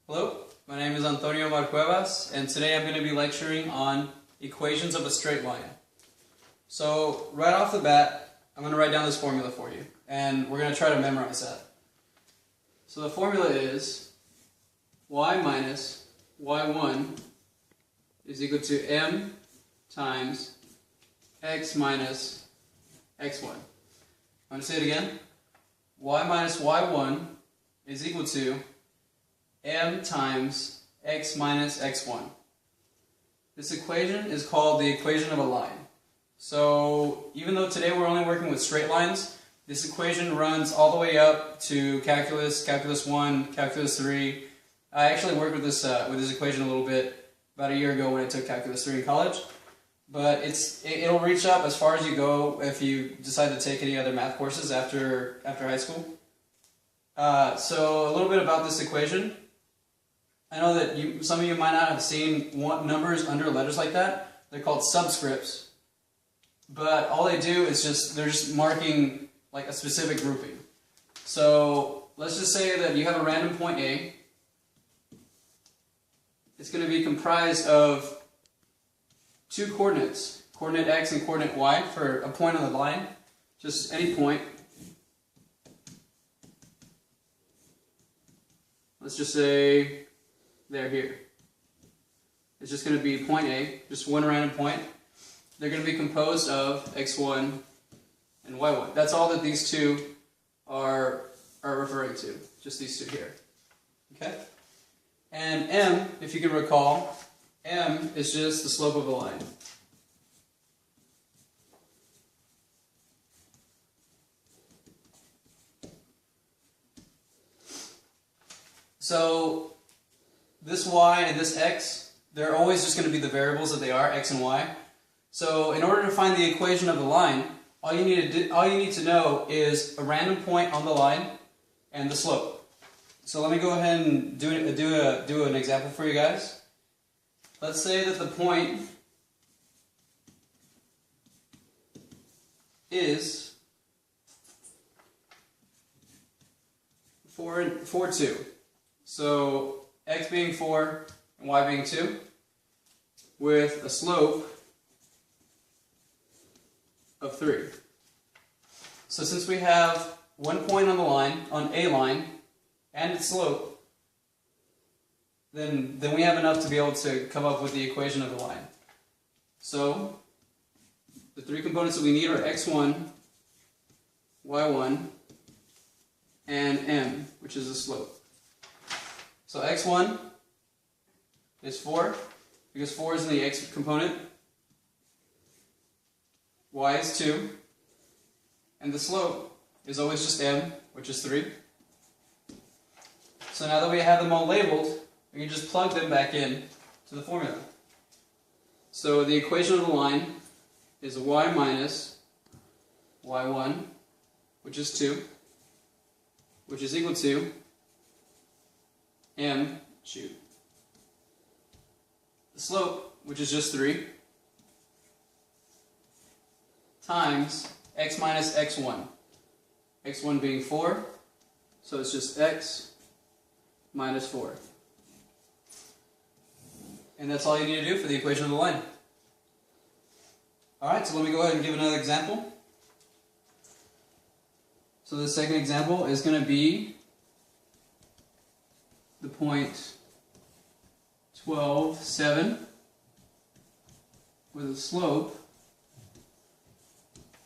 Hello, my name is Antonio Marcuevas, and today I'm going to be lecturing on equations of a straight line. So, right off the bat, I'm going to write down this formula for you, and we're going to try to memorize that. So the formula is y minus y1 is equal to m times x minus x1. I'm going to say it again. Y minus y1 is equal to m times x minus x1. This equation is called the equation of a line. So even though today we're only working with straight lines, this equation runs all the way up to calculus, calculus 1, calculus 3. I actually worked with this equation a little bit about a year ago when I took calculus 3 in college. But it'll reach up as far as you go if you decide to take any other math courses after high school. So a little bit about this equation. I know that some of you might not have seen numbers under letters like that. They're called subscripts. But all they do is they're just marking like a specific grouping. So let's just say that you have a random point A. It's going to be comprised of two coordinates, coordinate x and coordinate y for a point on the line, just any point. Let's just say they're here. It's just going to be point A, just one random point. They're going to be composed of x1 and y1. That's all that these two are referring to, just these two here. Okay? And m, if you can recall, m is just the slope of a line. So this y and this x, they're always just going to be the variables that they are, x and y. So in order to find the equation of the line, all you need to know is a random point on the line and the slope. So let me go ahead and do an example for you guys. Let's say that the point is 4, 2. So x being 4 and y being 2, with a slope of 3. So since we have one point on the line, on a line, and its slope, then we have enough to be able to come up with the equation of the line. So the three components that we need are x1, y1, and m, which is the slope. So x1 is 4, because 4 is in the x component. Y is 2, and the slope is always just m, which is 3. So now that we have them all labeled, we can just plug them back in to the formula. So the equation of the line is y minus y1, which is 2, which is equal to the slope, which is just 3, times x minus x1. x1 being 4, so it's just x minus 4. And that's all you need to do for the equation of the line. Alright, so let me go ahead and give another example. So the second example is going to be the point 12, 7, with a slope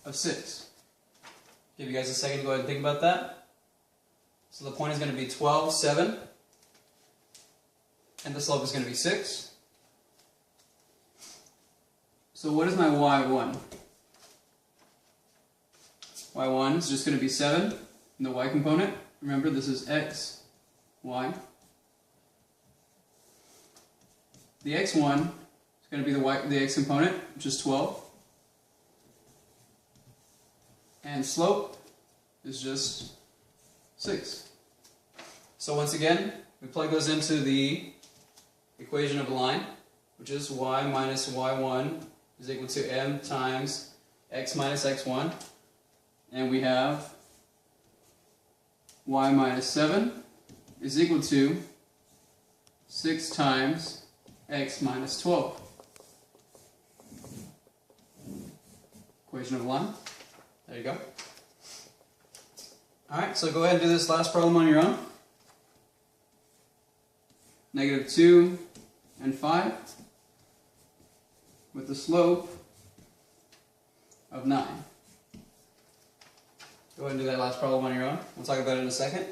of 6. Give you guys a second to go ahead and think about that. So the point is going to be 12, 7, and the slope is going to be 6. So what is my y1? y1 is just going to be 7 in the y component. Remember, this is x, y. The x1 is going to be the x component, which is 12. And slope is just 6. So once again, we plug those into the equation of a line, which is y minus y1 is equal to m times x minus x1. And we have y minus 7 is equal to 6 times x minus 12. Equation of 1. There you go. Alright, so go ahead and do this last problem on your own. Negative 2 and 5 with the slope of 9. Go ahead and do that last problem on your own. We'll talk about it in a second.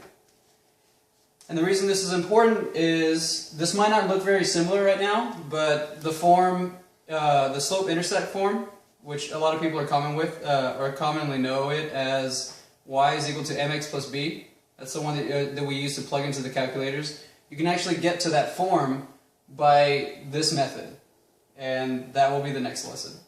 And the reason this is important is this might not look very similar right now, but the form, the slope-intercept form, which a lot of people are common with, or commonly know it as y is equal to mx plus b. That's the one that we use to plug into the calculators. You can actually get to that form by this method, and that will be the next lesson.